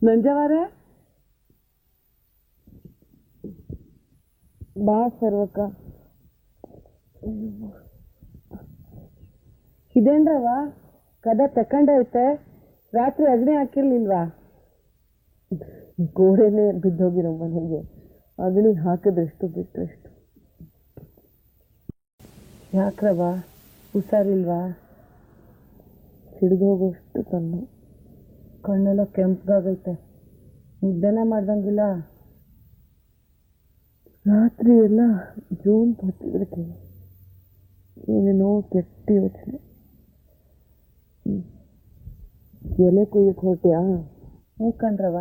ನಂಜವಾರೆ ಬಾ ಸರ್ವಕ್ಕ. ಇದೇನ್ರವ ಕದ ತಕೊಂಡೈತೆ, ರಾತ್ರಿ ಅಗ್ನಿ ಹಾಕಿರ್ಲಿಲ್ವಾ? ಗೋಡೆನೇ ಬಿದ್ದೋಗಿರೋ ಮನೆಗೆ ಅಗ್ನಿ ಹಾಕಿದ್ರೆಷ್ಟು ಬಿಟ್ಟರೆಷ್ಟು. ಯಾಕ್ರವ ಹುಷಾರಿಲ್ವಾ? ಸಿಡಿದೋಗೋಷ್ಟು ತನ್ನು, ಕಣ್ಣೆಲ್ಲ ಕೆಂಪಗಾಗೈತೆ, ನಿದ್ದೆನೇ ಮಾಡ್ದಂಗಿಲ್ಲ. ರಾತ್ರಿ ಎಲ್ಲ ಜೂಮ್ ಹೊತ್ತಿದ್ರೆ ಏನೇನೋ ಕೆಟ್ಟ ಯೋಚನೆ. ಎಲೆ ಕುಯ್ಯಕ್ಕೆ ಹೊರಟ್ಯಾ? ಹ್ಞೂ ಕಣ್ರವ,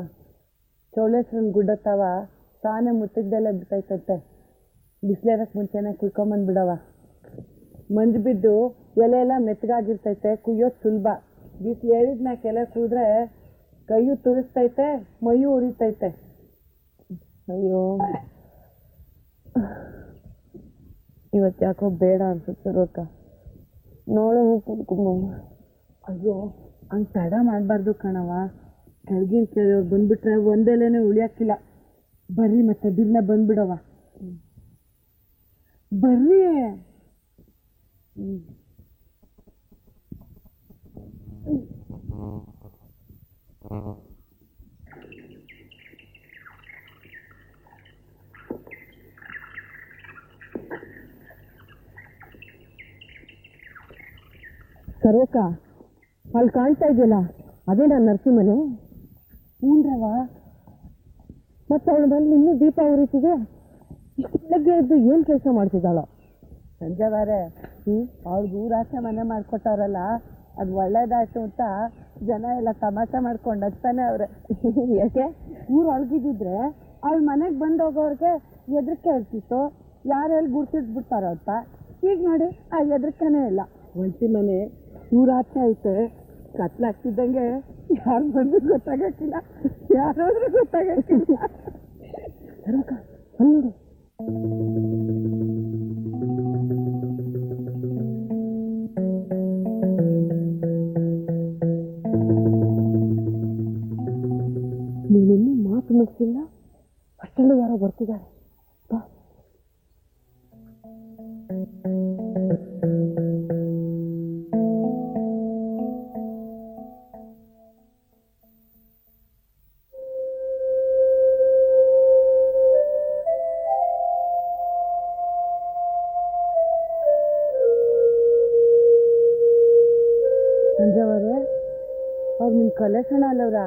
ಚೌಳೇಶ್ವರನ ಗುಡ್ಡತ್ತಾವ ತಾನೇ ಮುತ್ತಿಗ್ದೆಲ್ಲ ಬಿಟ್ಟೈತೈತೆ. ಬಿಸಿಲೇರಕ್ಕೆ ಮುಂಚೆನೆ ಕುಯ್ಕೊಂಬಂದ್ಬಿಡವ. ಮಂಜು ಬಿದ್ದು ಎಲೆ ಎಲ್ಲ ಮೆತ್ತಗಾಗಿರ್ತೈತೆ, ಕುಯ್ಯೋದು ಸುಲಭ. ಬಿಸಿಲು ಹೇಳಿದ್ಮ್ಯಾಕೆ ಎಲೆ ಕುಯ್ದ್ರೆ ಕೈಯು ತುಳಿಸ್ತೈತೆ, ಮೈಯು ಉರಿತೈತೆ. ಅಯ್ಯೋ, ಇವತ್ತು ಯಾಕೋ ಬೇಡ ಅನ್ಸುತ್ತೆ ಸರ್ವಕ್ಕ. ನೋಡು ಕುಡ್ಕೊಂಬಮ್ಮ. ಅಯ್ಯೋ, ಹಂಗೆ ತಡ ಮಾಡಬಾರ್ದು ಕಣವ. ಕೆಳಗಿನ ಕೇಳಿಯವ್ರು ಬಂದ್ಬಿಟ್ರೆ ಒಂದೆಲೆನೇ ಉಳಿಯಾಕಿಲ್ಲ. ಬರ್ರಿ ಮತ್ತೆ ಬಿರ್ನ ಬಂದ್ಬಿಡವ. ಬರ್ರಿ. ಸರ್ವಕ್ಕ, ಅಲ್ಲಿ ಕಾಣ್ತಾ ಇದೆಯಲ್ಲ ಅದೇ ನಾನು ನರಸಿಂಹನೆ. ಹ್ಞೂನ್ರವ. ಮತ್ತು ಅವಳ ಮನೇಲಿ ಇನ್ನೂ ದೀಪ ಉರಿತಿದೆ. ಇಷ್ಟು ಬೆಳಗ್ಗೆ ಎದ್ದು ಏನು ಕೆಲಸ ಮಾಡ್ತಿದ್ದಾಳೋ? ಸಂಜೆವಾರೆ ಅವ್ರಿಗೆ ಊರಾಚೆ ಮನೆ ಮಾಡಿಕೊಟ್ಟವ್ರಲ್ಲ, ಅದು ಒಳ್ಳೇದಾಯ್ತು ಅಂತ ಜನ ಎಲ್ಲ ತಮಾಷೆ ಮಾಡ್ಕೊಂಡು ಹಚ್ತಾನೆ ಅವ್ರೆ. ಯಾಕೆ ಊರು ಒಳಗಿದ್ದಿದ್ರೆ ಅವಳ ಮನೆಗೆ ಬಂದು ಹೋಗೋರಿಗೆ ಹೆದರಿಕೆ ಇರ್ತಿತ್ತು, ಯಾರು ಎಲ್ಲಿ ಗುರ್ತಿಸ್ಬಿಡ್ತಾರೋ ಅಂತ. ಈಗ ನೋಡಿ ಆ ಹೆದರಿಕೆನೇ ಇಲ್ಲ. ಒಂಟಿ ಮನೆ ಊರಾಚೆ ಐತೆ, ಕತ್ಲಾಗ್ತಿದ್ದಂಗೆ ಯಾರು ಬಂದು ಗೊತ್ತಾಗಕ್ಕಿಲ್ಲ, ಯಾರಾದ್ರೂ ಗೊತ್ತಾಗಕ್ಕಿಲ್ಲ. ನೋಡಿ, ನೀನಿನ್ನೂ ಮಾತು ಮುಗಿಸಿಲ್ಲ, ಅಷ್ಟೆಲ್ಲ ಯಾರೋ ಬರ್ತಿದ್ದಾರೆ. ಬಾ. ಸಂಜೆವರೆ ಅವ್ರು ನಿಮ್ಮ ಕಲೆಕ್ಷನ್ ಅಲ್ಲವ್ರ?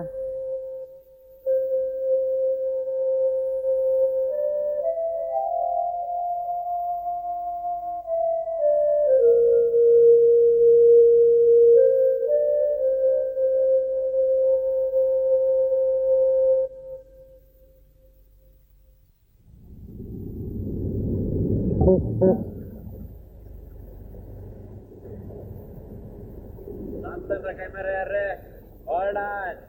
ರಾಮಚಂದ್ರ ಕ್ಯಾಮೆರಾ ಯಾರೇ ಹೋಲ್ಡ್ ಆನ್.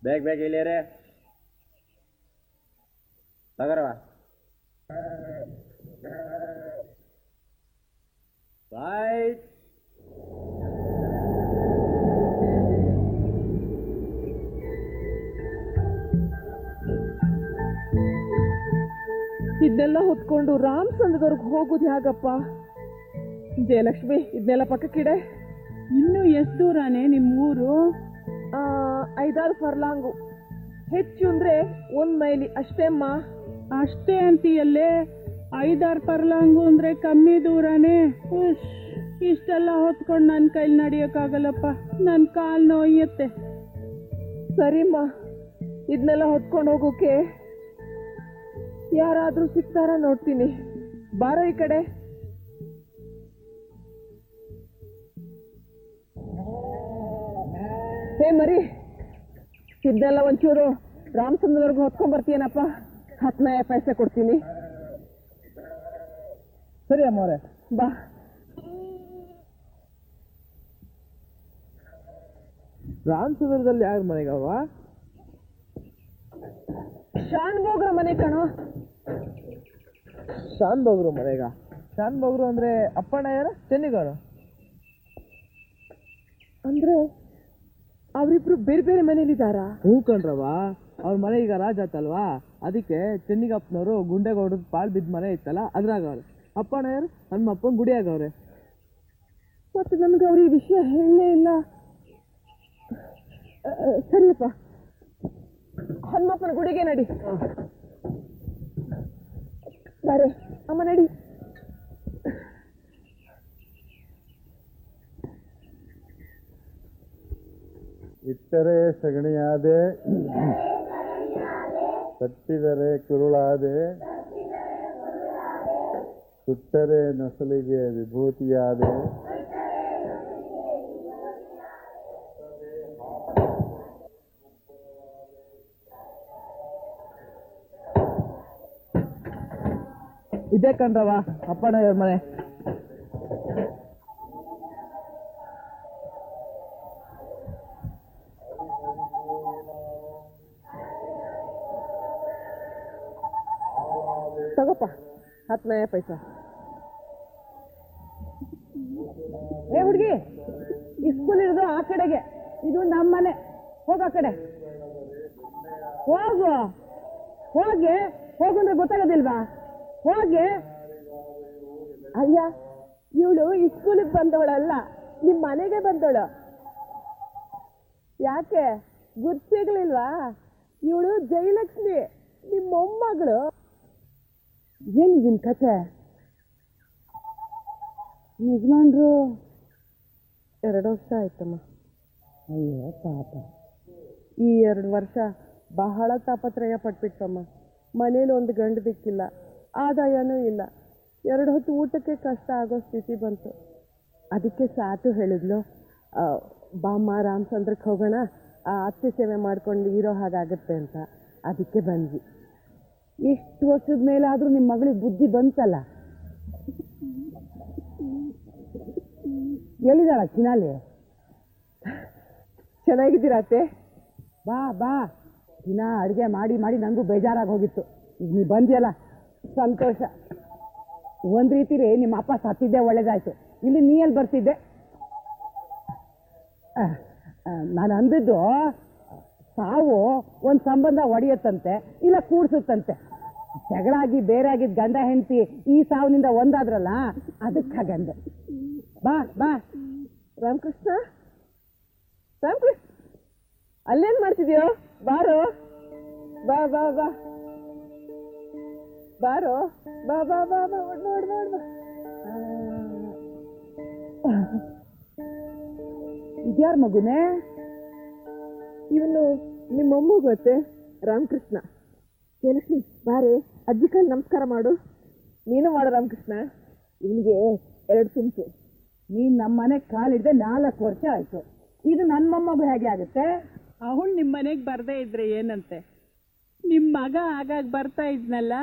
ಬೇಗ ಇಳಿಯರೆ ತಗರವ. ರೈಟ್. ಇದನ್ನೆಲ್ಲ ಹೊತ್ಕೊಂಡು ರಾಮಚಂದ್ರದವ್ರಿಗೆ ಹೋಗುದು ಹೇಗಪ್ಪ? ಜಯಲಕ್ಷ್ಮಿ, ಇದನ್ನೆಲ್ಲ ಪಕ್ಕಕ್ಕಿಡೆ. ಇನ್ನು ಎಷ್ಟು ದೂರನೇ ನಿಮ್ಮೂರು? 5-6 ಫರ್ಲಾಂಗು. ಹೆಚ್ಚು ಅಂದ್ರೆ 1 ಮೈಲಿ ಅಷ್ಟೇ ಅಮ್ಮ. ಅಷ್ಟೇ ಅಂತೀಯಲ್ಲೇ? 5-6 ಫರ್ಲಾಂಗು ಅಂದ್ರೆ ಕಮ್ಮಿ ದೂರನೇ. ಇಷ್ಟೆಲ್ಲ ಹೊತ್ಕೊಂಡು ನನ್ನ ಕೈಲಿ ನಡಿಯೋಕ್ಕಾಗಲ್ಲಪ್ಪ, ನನ್ನ ಕಾಲು ನೋಯುತ್ತೆ. ಸರಿಮ್ಮ, ಇದನ್ನೆಲ್ಲ ಹೊತ್ಕೊಂಡು ಹೋಗೋಕೆ ಯಾರಾದ್ರೂ ಸಿಗ್ತಾರ ನೋಡ್ತೀನಿ. ಬಾರೋ ಈ ಕಡೆ. ಹೇ ಮರಿ, ಇದನ್ನೆಲ್ಲ ಒಂಚೂರು ರಾಮಚಂದ್ರವರ್ಗು ಹೊತ್ಕೊಂಡ್ ಬರ್ತೀಯನಪ್ಪ. 10 ಪೈಸೆ ಕೊಡ್ತೀನಿ. ಸರಿ ಅಮ್ಮವ್ರೆ, ಬಾ. ರಾಮಚಂದ್ರದಲ್ಲಿ ಯಾರ ಮನೆಗವ? ಶಾನ್ ಬೋಗ್ರ ಮನೆ ಕಣೋ. ಶಾನ್ ಬೋಗ್ರು ಮನೆಗ? ಶಾನ್ ಬೋಗ್ರು ಅಂದ್ರೆ ಅಪ್ಪಣ್ಣ ಯಾರ? ಚೆನ್ನಿಗವರು ಅಂದ್ರೆ ಅವರಿಬ್ರು ಬೇರೆ ಬೇರೆ ಮನೇಲಿದ್ದಾರಾ? ಹೂ ಕಣ್ರವ, ಅವ್ರ ಮನೆ ಈಗ ರಾಜ ಆತಲ್ವಾ, ಅದಕ್ಕೆ ಚೆನ್ನಿಗಪ್ಪನವರು ಗುಂಡೆಗೌಡ್ರ ಪಾಳ್ ಬಿದ್ದ ಮನೆ ಇತ್ತಲ್ಲ ಅದ್ರಾಗ ಅವ್ರೆ. ಅಪ್ಪಣ್ಣ ಯಾರು? ಹನುಮಪ್ಪನ ಗುಡಿ ಆಗವ್ರೆ. ಮತ್ತೆ ನನ್ಗೆ ಅವ್ರ ಈ ವಿಷಯ ಹೇಳಲೇ ಇಲ್ಲ. ಸರಿಯಪ್ಪ, ಹನುಮಪ್ಪನ ಗುಡಿಗೆ ನಡಿ. ಬಾರೆ ಅಮ್ಮ, ನಡಿ. ಇಟ್ಟರೆ ಸಗಣಿಯಾದೆ, ತಟ್ಟಿದರೆ ಕುರುಳಾದೆ, ಸುಟ್ಟರೆ ನಸಲಿಗೆ ವಿಭೂತಿಯಾದೆ, ಇದೇ ಕಣ್ರವ ಅಪ್ಪಣ್ಣ ಇವ್ರ ಮನೆ. ತಗೋಪ್ಪ 10 ಪೈಸಾ. ಏ ಹುಡುಗಿ, ಈ ಸ್ಕೂಲ್ ಇರೋದು ಆ ಕಡೆಗೆ, ಇದು ನಮ್ಮ ಮನೆ. ಹೋಗ ಆ ಕಡೆ ಹೋಗು. ಹೋಗಂದ್ರೆ ಗೊತ್ತಾಗೋದಿಲ್ವಾ? ಹೋಗಿ. ಅಯ್ಯ, ಇವಳು ಈ ಸ್ಕೂಲಿಗೆ ಬಂದವಳಲ್ಲ, ನಿಮ್ಮ ಮನೆಗೆ ಬಂದವಳು. ಯಾಕೆ ಗುರ್ತಿಗ್ಲಿಲ್ವಾ? ಇವಳು ಜಯಲಕ್ಷ್ಮಿ, ನಿಮ್ಮ ಮೊಮ್ಮಗಳು. ಏನು ನಿನ್ ಕತೆ? ಯಜಮಾನ್ರು 2 ವರ್ಷ ಆಯ್ತಮ್ಮ. ಅಯ್ಯೋ ಪಾಪ, ಈ 2 ವರ್ಷ ಬಹಳ ತಾಪತ್ರಯ ಪಟ್ಬಿಟ್ಟಮ್ಮ. ಮನೇಲಿ ಒಂದು ಗಂಡು ದಿಕ್ಕಿಲ್ಲ, ಆದಾಯನೂ ಇಲ್ಲ. 2 ಹೊತ್ತು ಊಟಕ್ಕೆ ಕಷ್ಟ ಆಗೋ ಸ್ಥಿತಿ ಬಂತು. ಅದಕ್ಕೆ ಸಾತು ಹೇಳಿದ್ಲು, ಬಾಮ್ಮ ರಾಮಚಂದ್ರಕ್ಕೆ ಹೋಗೋಣ, ಅತ್ತೆ ಸೇವೆ ಮಾಡ್ಕೊಂಡು ಇರೋ ಹಾಗಾಗತ್ತೆ ಅಂತ. ಅದಕ್ಕೆ ಬಂದ್ವಿ. ಎಷ್ಟು ವರ್ಷದ ಮೇಲಾದ್ರೂ ನಿಮ್ಮ ಮಗಳಿಗೆ ಬುದ್ಧಿ ಬಂತಲ್ಲ. ಎಲ್ಲಿದ್ದಾಳ ಚಿನಾಲಿ? ಚೆನ್ನಾಗಿದ್ದೀರಾ ಅತ್ತೆ? ಬಾ. ದಿನ ಅಡುಗೆ ಮಾಡಿ ಮಾಡಿ ನನಗೂ ಬೇಜಾರಾಗಿ ಹೋಗಿತ್ತು. ಈಗ ನೀವು ಬಂದಿಯಲ್ಲ, ಸಂತೋಷ. ಒಂದು ರೀತಿಲಿ ನಿಮ್ಮ ಅಪ್ಪ ಸತ್ತಿದ್ದೆ ಒಳ್ಳೇದಾಯ್ತು. ಇಲ್ಲಿ ನೀ ಎಲ್ಲಿ ಬರ್ತಿದ್ದೆ? ನಾನು ಅಂದಿದ್ದು, ಸಾವು ಒಂದು ಸಂಬಂಧ ಒಡೆಯುತ್ತಂತೆ, ಇಲ್ಲ ಕೂಡ್ಸುತ್ತಂತೆ. ಜಗಳಾಗಿ ಬೇರೆ ಆಗಿದ್ದ ಗಂಡ ಹೆಂಡತಿ ಈ ಸಾವಿನಿಂದ ಒಂದಾದ್ರಲ್ಲ, ಅದಕ್ಕಾಗಂದೆ. ಬಾ. ರಾಮಕೃಷ್ಣ, ಅಲ್ಲೇನ್ ಮಾಡ್ತಿದ್ಯೋ? ಬಾರೋ, ಬಾ ಬಾರೋ, ಬಾ ನೋಡ್. ಇದ್ಯಾರ ಮಗುನೇ? ಇವನು ನಿಮ್ಮ ಮೊಮ್ಮಗು ಗೊತ್ತೆ, ರಾಮಕೃಷ್ಣ. ಜಯಲಕ್ಷ್ಮಿ, ಬಾರೆ ಅಜ್ಜಿ ಕಾಲು ನಮಸ್ಕಾರ ಮಾಡು. ನೀನು ಮಾಡು ರಾಮಕೃಷ್ಣ. ಇವನಿಗೆ 2 ತುಂಟು. ನೀನು ನಮ್ಮ ಮನೆಗೆ ಕಾಲಿಡ್ದೆ 4 ವರ್ಷ ಆಯ್ತು. ಇದು ನನ್ನ ಮೊಮ್ಮಗು ಹೇಗೆ ಆಗುತ್ತೆ? ಅವಳು ನಿಮ್ಮ ಮನೆಗೆ ಬರದೇ ಇದ್ರೆ ಏನಂತೆ? ನಿಮ್ಮ ಮಗ ಆಗಾಗ ಬರ್ತಾ ಇದ್ನಲ್ಲ.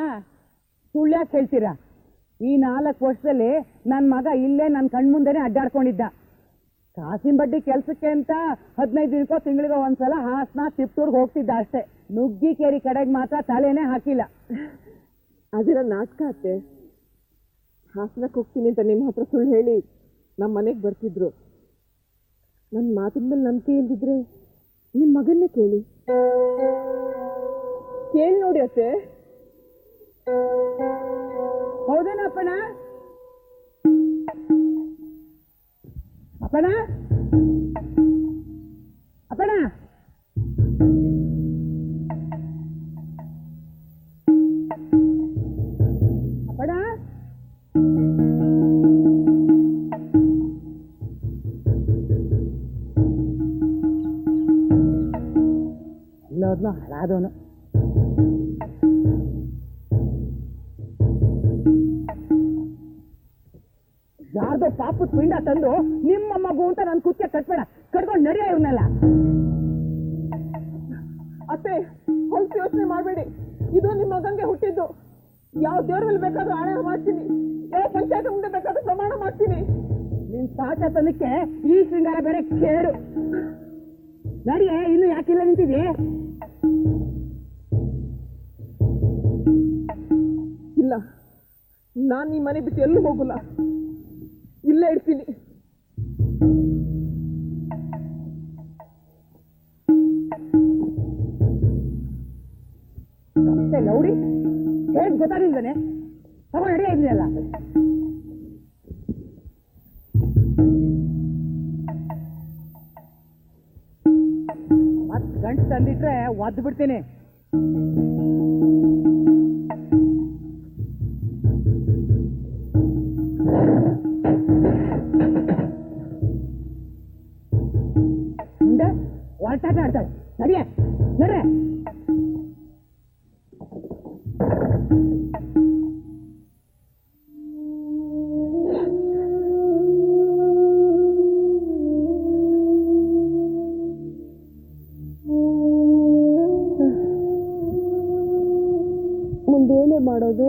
ಸುಳ್ಳ್ಯಾಕೆ ಹೇಳ್ತೀರಾ? ಈ 4 ವರ್ಷದಲ್ಲಿ ನನ್ನ ಮಗ ಇಲ್ಲೇ ನನ್ನ ಕಣ್ಮುಂದೆನೆ ಅಡ್ಡಾಡ್ಕೊಂಡಿದ್ದ. ಕಾಸಿನ ಬಡ್ಡಿ ಕೆಲಸಕ್ಕೆ ಅಂತ 15 ದಿನಕ್ಕೋ ತಿಂಗಳಿಗೋ ಒಂದ್ಸಲ ಹಾಸನ ತಿಪ್ಟೂರ್ಗೆ ಹೋಗ್ತಿದ್ದ ಅಷ್ಟೇ. ನುಗ್ಗಿಕೇರಿ ಕಡೆಗೆ ಮಾತ್ರ ತಲೆನೇ ಹಾಕಿಲ್ಲ. ಅದೆಲ್ಲ ನಾಟಕ ಅತ್ತೆ. ಹಾಸನಕ್ಕೆ ಹೋಗ್ತೀನಿ ಅಂತ ನಿಮ್ಮ ಹತ್ರ ಸುಳ್ಳು ಹೇಳಿ ನಮ್ಮ ಮನೆಗೆ ಬರ್ತಿದ್ರು. ನನ್ನ ಮಾತಿನ ಮೇಲೆ ನಂಬಿಕೆ ಇಲ್ದಿದ್ರೆ ನಿಮ್ಮ ಮಗನ್ನೇ ಕೇಳಿ ನೋಡಿ ಅತ್ತೆ. ಹೌದೇನ ಅಪ್ಪಣ? ಅಪ್ಪಣ ಅಪ್ಪಣ ಅಪ್ಪಣ ಎಲ್ಲೋದ್ನೋ ಹಾಳಾದವನು. ಯಾರ್ದೋ ಪಾಪದ ಪಿಂಡ ತಂದು ನಿಮ್ಮ ಮಗು ಅಂತ ನನ್ ಕುತ್ತಿಗೆ ಕಟ್ಬೇಡ, ಕಟ್ಕೊಂಡು ನಡೆಯ ಇವನ್ನೆಲ್ಲ. ಅತ್ತೆ ಹೊಲ್ಸಿ ಯೋಚನೆ ಮಾಡಬೇಡಿ. ಇದು ನಿಮ್ಮ ಮಗಂಗೆ ಹುಟ್ಟಿದ್ದು. ಯಾವ ದೇವ್ರ ಮೇಲೆ ಬೇಕಾದ್ರೂ ಆಣೆ ಮಾಡ್ತೀನಿ, ಯಾವ ಪಂಚಾಯತ್ ಮುಂದೆ ಬೇಕಾದ್ರೂ ಪ್ರಮಾಣ ಮಾಡ್ತೀನಿ. ನಿನ್ ಸಾಕತನಕ್ಕೆ ಈ ಶೃಂಗಾರ ಬೇರೆ ಕೇಳು. ನಡಿಯೇ, ಇನ್ನು ಯಾಕಿಲ್ಲ ನಿಂತಿದೆ? ಇಲ್ಲ, ನಾನು ಈ ಮನೆ ಬಿಟ್ಟು ಎಲ್ಲೂ ಹೋಗಲ್ಲ, ಇಲ್ಲೇ ಇರ್ತೀನಿ. ಲೌಡಿ ಹೇಗ್ ಗೊತ್ತಾಗಿಲ್ದಾನೆ? ತಗೊಂಡು ನಡಿಯ ಇದೆಯಲ್ಲ. ಮತ್ ಗಂಟು ತಂದಿಟ್ರೆ ಒದ್ದು ಬಿಡ್ತೀನಿ. ಮುಂದೆ ಹೊರಟಾಟ ಆಡ್ತಾಳೆ. ನಡಿಯೇ, ನಡ್ರೆ. ಮುಂದೇನೇ ಮಾಡೋದು?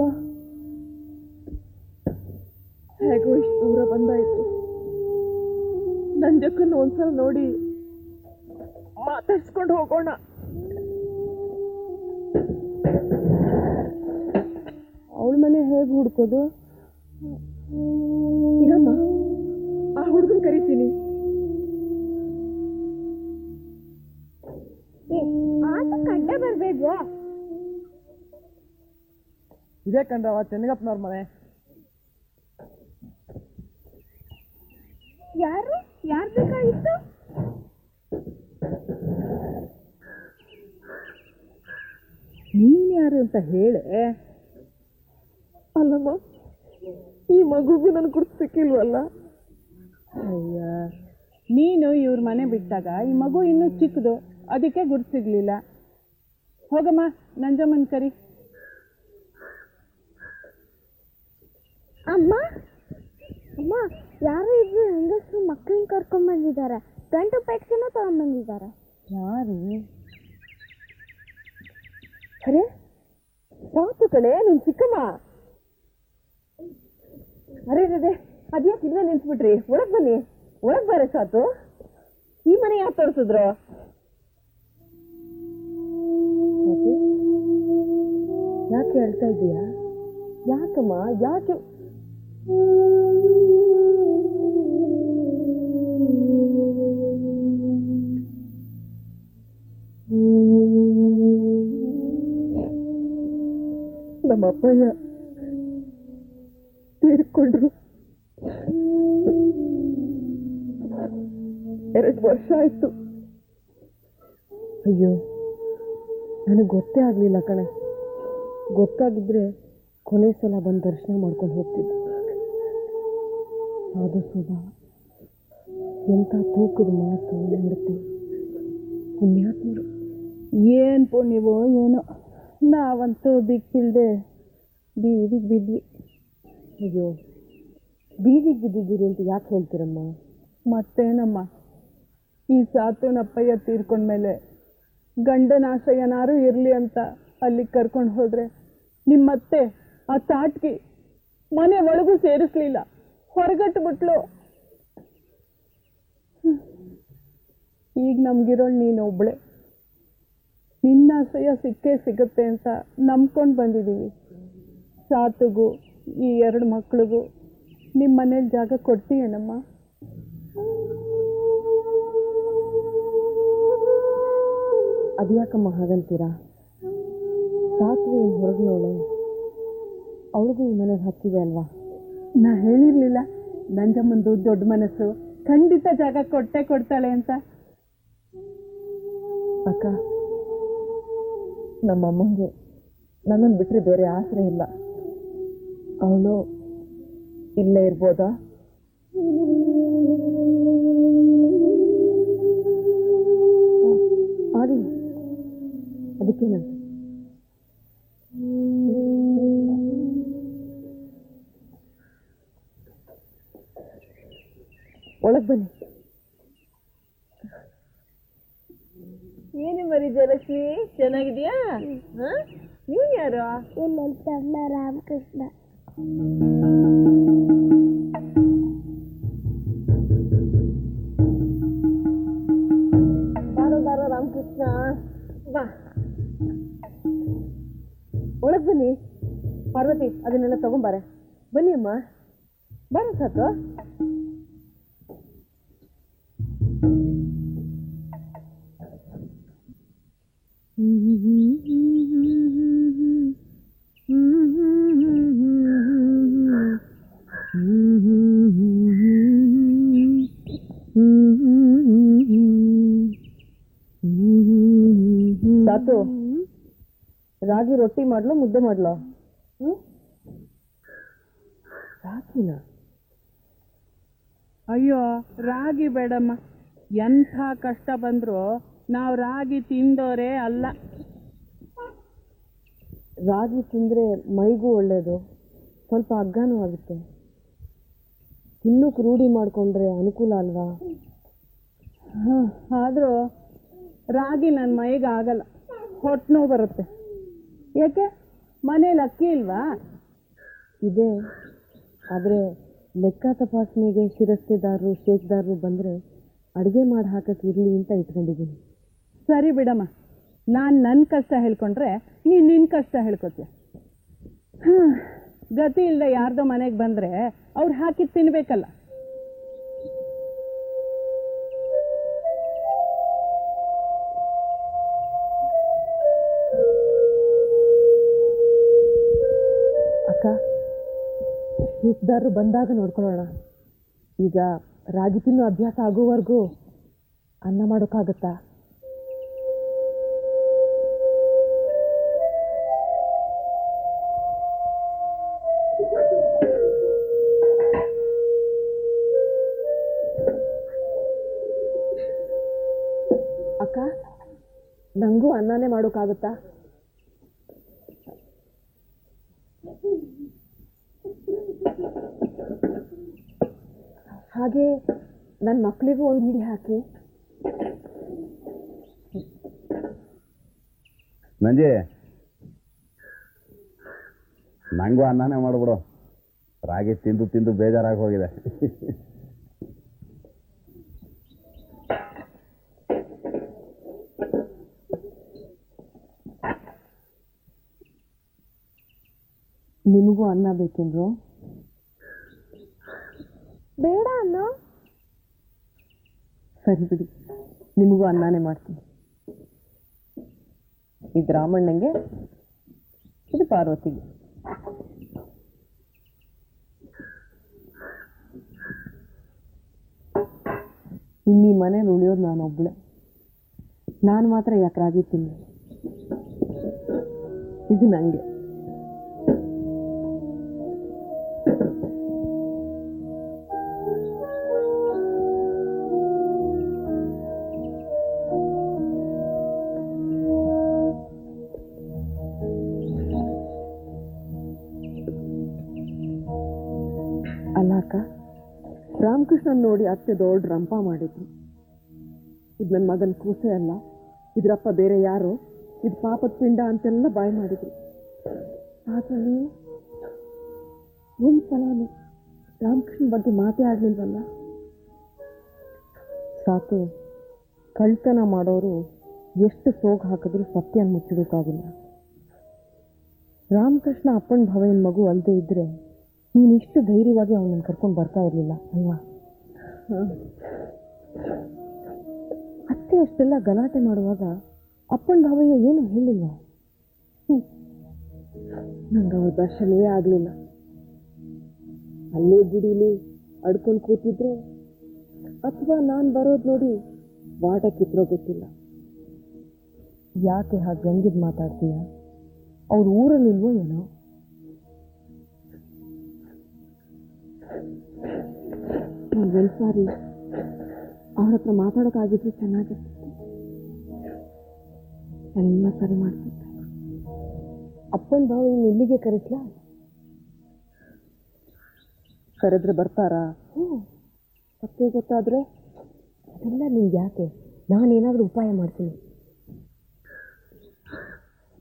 ಹೇಗೋ ಇಷ್ಟು ದೂರ ಬಂದಾಯ್ತು. ನನ್ನ ಜೊಕ್ಕನ್ನು ಒಂದ್ಸಲ ನೋಡಿ ಮಾತಾಡ್ಸ್ಕೊಂಡು ಹೋಗೋಣ. ಅವಳ ಮನೆ ಹೇಗೆ ಹುಡ್ಕೋದು? ಈಗಮ್ಮ ಆ ಹುಡುಗನ್ ಕರಿತೀನಿ. ಕಡ್ಡೆ ಬರ್ಬೇಕು. ಇದೇ ಕಂಡ್ರವ ಚೆನ್ನಗಪ್ಪನವ್ರ ಮನೆ. ಯಾರು ಬೇಕಾಗಿತ್ತು? ನೀನ್ ಯಾರು ಅಂತ ಹೇಳೆ. ಅಲ್ಲಮ್ಮ, ಈ ಮಗುಗೂ ನನ್ ಗುರ್ತು ಸಿಕ್ಕಿಲ್ವಲ್ಲ. ಅಯ್ಯ, ನೀನು ಇವ್ರ ಮನೆ ಬಿಟ್ಟಾಗ ಈ ಮಗು ಇನ್ನೂ ಚಿಕ್ಕದು, ಅದಕ್ಕೆ ಗುರ್ತು ಸಿಗ್ಲಿಲ್ಲ. ಹೋಗಮ್ಮ, ನಂಜಮ್ಮನ್ ಕರಿ. ಅಮ್ಮ ಅಮ್ಮ, ಯಾರು ಇಬ್ರು ಹೆಂಗಸರು ಮಕ್ಕಳನ್ನ ಕರ್ಕೊಂಡ್ ಬಂದಿದ್ದಾರೆ. ಗಂಟು ಪೆಟ್ಕೆನೂ ತಗೊಂಡ್ಬಂದಿದ್ದಾರೆ. ಯಾರು? ಅರೆ ಸಾತು ಕಣೆ, ನಿನ್ ಚಿಕ್ಕಮ್ಮ. ಅರೆ ಅದೇ ಅದ್ಯಾಕೆ ಇಲ್ಲೇ ನಿಲ್ಸ್ಬಿಟ್ರಿ? ಒಳಗ್ ಬನ್ನಿ, ಒಳಗ್ ಬಾರೆ ಸಾತು. ಈ ಮನೆ ಯಾಕೆ ತೋರಿಸಿದ್ರು? ಯಾಕೆ ಹೇಳ್ತಾ ಇದೀಯಾ? ಯಾಕಮ್ಮ, ಯಾಕೆ? ನಮ್ಮ ಅಪ್ಪಯ್ಯ ತೀರ್ಕೊಂಡ್ರು. 2 ವರ್ಷ ಆಯ್ತು. ಅಯ್ಯೋ, ನನಗೆ ಗೊತ್ತೇ ಆಗ್ಲಿಲ್ಲ ಕಣೆ. ಗೊತ್ತಾಗಿದ್ರೆ ಕೊನೆ ಸಲ ಬಂದು ದರ್ಶನ ಮಾಡ್ಕೊಂಡು ಹೋಗ್ತಿದ್ದೆ. ಅದು ಸ್ವಭಾವ, ಎಂಥ ತೂಕದ ಮಾತು ನಡತೆ. ಪುಣ್ಯಾತ್ಮರು. ಏನ್ ಪುಣ್ಯವೋ ಏನೋ, ನಾವಂತೂ ದಿಕ್ಕಿಲ್ದೆ ಬೀದಿಗೆ ಬಿದ್ವಿ. ಅಯ್ಯೋ, ಬೀದಿಗೆ ಬಿದ್ದಿದ್ದೀರಿ ಅಂತ ಯಾಕೆ ಹೇಳ್ತೀರಮ್ಮ? ಮತ್ತೇನಮ್ಮ, ಈ ಸಾತುನಪ್ಪಯ್ಯ ತೀರ್ಕೊಂಡ್ಮೇಲೆ ಗಂಡನ ಆಶಯನಾರು ಇರಲಿ ಅಂತ ಅಲ್ಲಿಗೆ ಕರ್ಕೊಂಡು ಹೋದ್ರೆ ನಿಮ್ಮತ್ತೆ ಆ ತಾಟ್ಗಿ ಮನೆ ಒಳಗೂ ಸೇರಿಸ್ಲಿಲ್ಲ, ಹೊರಗಟ್ಬಿಟ್ಲು. ಈಗ ನಮ್ಗಿರೋಳು ನೀನು ಒಬ್ಳೆ. ನಿನ್ನ ಆಶಯ ಸಿಕ್ಕೇ ಸಿಗುತ್ತೆ ಅಂತ ನಂಬ್ಕೊಂಡು ಬಂದಿದ್ದೀವಿ. ಸಾತುಗೂ ಈ 2 ಮಕ್ಳಿಗೂ ನಿಮ್ಮ ಮನೇಲಿ ಜಾಗ ಕೊಡ್ತೀಯೇನಮ್ಮ? ಅದ್ಯಾಕಮ್ಮ ಹಾಗಂತೀರಾ? ಸಾಕು ಏನು ಹೊರಗಿನವಳೆ, ಅವಳಿಗೂ ಈ ಮನೆಗೆ ಹತ್ತಿದೆ ಅಲ್ವಾ? ನಾ ಹೇಳಿರ್ಲಿಲ್ಲ ನಂಜಮ್ಮಂದು ದೊಡ್ಡ ಮನಸ್ಸು, ಖಂಡಿತ ಜಾಗ ಕೊಟ್ಟೆ ಕೊಡ್ತಾಳೆ ಅಂತ. ಅಕ್ಕ, ನಮ್ಮಮ್ಮಂಗೆ ನನ್ನನ್ನು ಬಿಟ್ಟರೆ ಬೇರೆ ಆಸರೆ ಇಲ್ಲ. ಅವಳು ಇಲ್ಲೇ ಇರ್ಬೋದಾ? ಆಡಿ, ಅದಕ್ಕೇನಂತ? ಒಳಗೆ ಬನ್ನಿ. ಏನು ಮರಿ ಜಯಲಕ್ಷ್ಮಿ, ಚೆನ್ನಾಗಿದ್ಯಾ? ನೀವು ಯಾರು? ನನ್ನ ತಮ್ಮ ರಾಮಕೃಷ್ಣ. ಬಾರೋ ರಾಮಕೃಷ್ಣ, ಬಾ ಒಳಗ್ ಬನ್ನಿ. ಪಾರ್ವತಿ, ಅದನ್ನೆಲ್ಲ ತಗೊಂಬಾರೆ. ಬನ್ನಿ ಅಮ್ಮ, ಬಾರ ಸಾಕು. ಸಾತು, ರಾಗಿ ರೊಟ್ಟಿ ಮಾಡ್ಲೋ ಮುದ್ದೆ ಮಾಡ್ಲೋ? ರಾಗಿನ? ಅಯ್ಯೋ, ರಾಗಿ ಬೇಡಮ್ಮ. ಎಂಥ ಕಷ್ಟ ಬಂದ್ರು ನಾವು ರಾಗಿ ತಿಂದೋರೇ ಅಲ್ಲ. ರಾಗಿ ತಿಂದರೆ ಮೈಗೂ ಒಳ್ಳೆಯದು, ಸ್ವಲ್ಪ ಅಗ್ಗಾನೂ ಆಗುತ್ತೆ. ತಿನ್ನೋಕೆ ರೂಢಿ ಮಾಡಿಕೊಂಡ್ರೆ ಅನುಕೂಲ ಅಲ್ವಾ? ಆದರೂ ರಾಗಿ ನನ್ನ ಮೈಗೆ ಆಗಲ್ಲ, ಹೊಟ್ಟೆ ನೋವು ಬರುತ್ತೆ. ಯಾಕೆ, ಮನೇಲಿ ಅಕ್ಕಿ ಇಲ್ವಾ? ಇದೆ, ಆದರೆ ಲೆಕ್ಕ ತಪಾಸಣೆಗೆ ಶಿರಸ್ತೆದಾರರು ಶೇಕ್ದಾರರು ಬಂದರೆ ಅಡುಗೆ ಮಾಡಿ ಹಾಕಕ್ಕೆ ಇರಲಿ ಅಂತ ಇಟ್ಕೊಂಡಿದ್ದೀನಿ. ಸರಿ ಬಿಡಮ್ಮ, ನಾನು ನನ್ನ ಕಷ್ಟ ಹೇಳ್ಕೊಂಡ್ರೆ ನೀನು ನಿನ್ನ ಕಷ್ಟ ಹೇಳ್ಕೊತೀಯ. ಗತಿ ಇಲ್ಲದೆ ಯಾರ್ದೋ ಮನೆಗೆ ಬಂದರೆ ಅವ್ರು ಹಾಕಿ ತಿನ್ಬೇಕಲ್ಲ. ಅಕ್ಕ, ಶೇಕ್ದಾರರು ಬಂದಾಗ ನೋಡ್ಕೊಳ್ಳೋಣ. ಈಗ ರಾಗಿ ತಿನ್ನೋ ಅಭ್ಯಾಸ ಆಗೋವರೆಗೂ ಅನ್ನ ಮಾಡೋಕ್ಕಾಗತ್ತಾ? ಅಕ್ಕ, ನಂಗೂ ಅನ್ನನೇ ಮಾಡೋಕ್ಕಾಗತ್ತಾ? ಹಾಗೆ ನನ್ನ ಮಕ್ಕಳಿಗೂ ಒಂದು ಹಿಡಿ ಹಾಕಿ. ನಂಜಿ, ನಂಗೂ ಅನ್ನನೇ ಮಾಡ್ಬಿಡು. ರಾಗಿ ತಿಂದು ತಿಂದು ಬೇಜಾರಾಗಿ ಹೋಗಿದೆ. ನಿಮಗೂ ಅನ್ನ ಬೇಕೆಂದ್ರು? ಬೇಡ ಅನ್ನೋ. ಸರಿ ಬಿಡಿ, ನಿಮಗೂ ಅನ್ನನೇ ಮಾಡ್ತೀನಿ. ಇದು ರಾಮಣ್ಣಂಗೆ, ಇದು ಪಾರ್ವತಿಗೆ. ಇನ್ನೀ ಮನೇಲಿ ಉಳಿಯೋದು ನಾನೊಬ್ಬಳೆ. ನಾನು ಮಾತ್ರ ಯಾಕೆ ರಾಗಿ ತಿನ್ನಿ? ಇದು ನನಗೆ. ಅಲ್ಲ ಅಕ್ಕ, ರಾಮಕೃಷ್ಣನ್ ನೋಡಿ ಅತ್ತೆ ದೊಡ್ಡ ರಂಪ ಮಾಡಿದ್ರು. ಇದು ನನ್ನ ಮಗನ ಕೂಸೆ ಅಲ್ಲ, ಇದ್ರಪ್ಪ ಬೇರೆ ಯಾರು? ಇದು ಪಾಪದ ಪಿಂಡ ಅಂತೆಲ್ಲ ಬಾಯಿ ಮಾಡಿದ್ರು. ಆದ್ರೆ ನೀವು ಒಂದ್ಸಲನೂ ರಾಮಕೃಷ್ಣ ಬಗ್ಗೆ ಮಾತೇ ಆಡ್ಲಿಲ್ವಲ್ಲ. ಸಾಕು, ಕಳ್ತನ ಮಾಡೋರು ಎಷ್ಟು ಸೋಗು ಹಾಕಿದ್ರೂ ಸತ್ಯ ಮುಚ್ಚಬೇಕಾಗಿಲ್ಲ. ರಾಮಕೃಷ್ಣ ಅಪ್ಪನ ಭವನ ಮಗು ಅಲ್ಲದೆ ಇದ್ರೆ ನೀನು ಇಷ್ಟು ಧೈರ್ಯವಾಗಿ ಅವನನ್ನು ಕರ್ಕೊಂಡು ಬರ್ತಾ ಇರಲಿಲ್ಲ ಅಲ್ವಾ? ಅತ್ತೆ ಅಷ್ಟೆಲ್ಲ ಗಲಾಟೆ ಮಾಡುವಾಗ ಅಪ್ಪನ ಭಾವಯ್ಯ ಏನು ಹೇಳಿಲ್ವಾ? ನಂಗೆ ಅವ್ರ ದರ್ಶನವೇ ಆಗಲಿಲ್ಲ. ಅಲ್ಲೇ ಗುಡಿಲಿ ಅಡ್ಕೊಂಡು ಕೂತಿದ್ರೆ ಅಥವಾ ನಾನು ಬರೋದು ನೋಡಿ ವಾಟ ಕಿತ್ತರೋ ಗೊತ್ತಿಲ್ಲ. ಯಾಕೆ ಹಾಗೆ ಗಂಗಿದ್ ಮಾತಾಡ್ತೀಯ? ಅವ್ರ ಊರಲ್ಲಿಲ್ವೋ ಏನೋ? ನಾನು ಸಾರಿ ಅವ್ರ ಹತ್ರ ಮಾತಾಡೋಕ್ಕಾಗಿದ್ರೆ ಚೆನ್ನಾಗಿರ್ತಿತ್ತು. ಎಲ್ಲ ಸರಿ ಮಾಡ್ತಿದ್ದೆ. ಅಪ್ಪನ ಭಾವ ಇನ್ನು ಇಲ್ಲಿಗೆ ಕರೆಸ್ಲಾ? ಕರೆದ್ರೆ ಬರ್ತಾರಾ? ಮತ್ತೆ ಗೊತ್ತಾದ್ರೆ ಅದೆಲ್ಲ ನಿಂಗೆ ಯಾಕೆ? ನಾನೇನಾದರೂ ಉಪಾಯ ಮಾಡ್ತೀನಿ.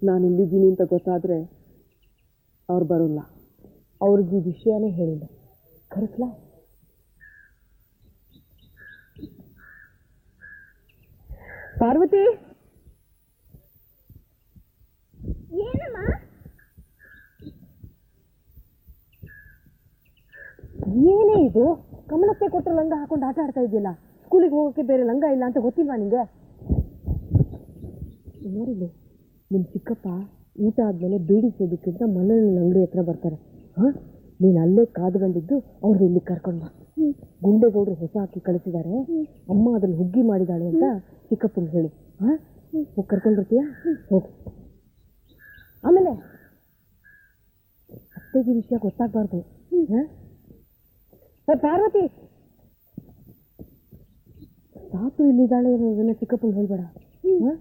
ನಾನು ಇಲ್ಲಿದ್ದೀನಿ ಅಂತ ಗೊತ್ತಾದ್ರೆ ಅವ್ರು ಬರೋಲ್ಲ. ಅವ್ರಿಗೆ ಈ ವಿಷಯನೇ ಹೇಳಿಲ್ಲ. ಕರೆಸ್ಲಾ? ಪಾರ್ವತಿ, ಏನಮ್ಮ? ಏನೇ ಇದು? ಕಮಲಕ್ಕೆ ಕೊಟ್ಟ ಲಂಗ ಹಾಕೊಂಡು ಆಟ ಆಡ್ತಾ ಇದೆಯಲ್ಲ. ಸ್ಕೂಲಿಗೆ ಹೋಗೋಕ್ಕೆ ಬೇರೆ ಲಂಗ ಇಲ್ಲ ಅಂತ ಗೊತ್ತಿಲ್ವಾ ನಿಂಗೆ? ನೋಡಿಲ್ಲ, ನಿಮ್ಮ ಚಿಕ್ಕಪ್ಪ ಊಟ ಆದಮೇಲೆ ಬೀಡಿ ಸೇದಕ್ಕಿಂತ ಮನೆಯಲ್ಲಿ ಅಂಗಡಿ ಹತ್ರ ಬರ್ತಾರೆ. ಹಾಂ, ನೀನು ಅಲ್ಲೇ ಕಾದುಕೊಂಡಿದ್ದು ಅವ್ರಿಗೆ ಇಲ್ಲಿ ಕರ್ಕೊಂಡು ಬಾ. ಗುಂಡೇಗೌಡರು ಹೊಸ ಹಾಕಿ ಕಳಿಸಿದ್ದಾರೆ. ಅಮ್ಮ ಅದನ್ನು ಹುಗ್ಗಿ ಮಾಡಿದಾಳೆ ಅಂತ ಚಿಕ್ಕಪ್ಪಂಗೆ ಹೇಳಿ. ಹಾಂ, ಹೋಗಿ ಕರ್ಕೊಂಡ್ಬರ್ತೀಯಾ? ಹೋಗಿ. ಆಮೇಲೆ ಅತ್ತೆಗೆ ವಿಷಯ ಗೊತ್ತಾಗಬಾರ್ದು. ಹಾಂ, ಪಾರ್ವತಿ, ಸಾತು ಇಲ್ಲಿದ್ದಾಳೆ ಅನ್ನೋದನ್ನ ಚಿಕ್ಕಪ್ಪಂಗೆ ಹೇಳ್ಬೇಡ. ಹಾಂ,